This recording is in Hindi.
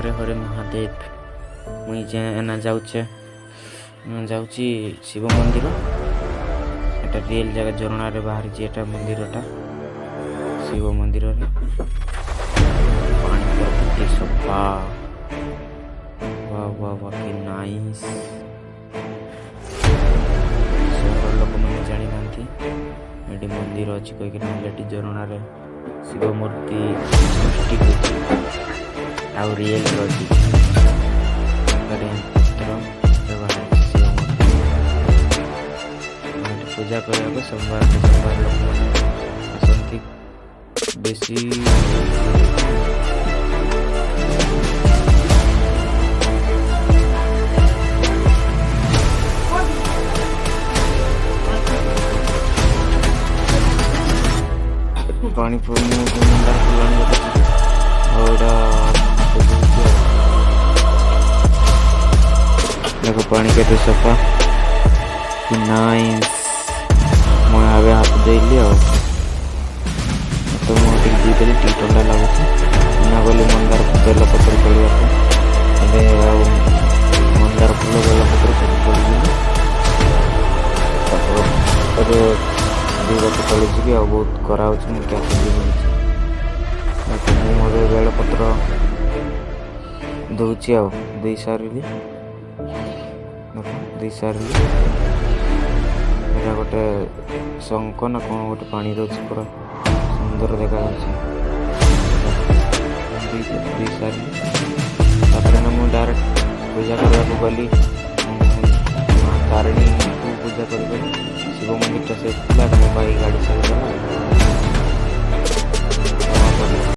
हरे हरे महादेव। मुई एना जाऊचे शिव मंदिर। एटा रियल जगह झरना रे बाहर जी एटा मंदिरटा शिव मंदिर रे पानी पूरा कितनी सफा। वाह वाह वाह कि नाइस। लोक मैंने जानी ना ये मंदिर अच्छी कहीकि झरना रे शिव मूर्ति सृष्टि आउ रियल अच्छी पूजा करने सोमवार सोमवार लोक मैंने आसती बेसी। पानी पूर्ण देखो पानी के सफा कि नाइस। मैं आगे हाथ देली तो मुझे दीदी टी ठंडा लगुच ना गली मंदार बेल पत्र चलवा मंदार फूल बेल पत्र सब चल दुई बत चलुच कि बहुत कराऊँ क्या मुझे बेल पत्र दूची दे सारे सारे गोटे शंख ना कौन गोटे पानी रोचे पूरा सुंदर देखा सारे ना मुझे डायरेक्ट पूजा करने को गली तारिणी को पूजा कर शिव मंदिर से भाई गाड़ी चल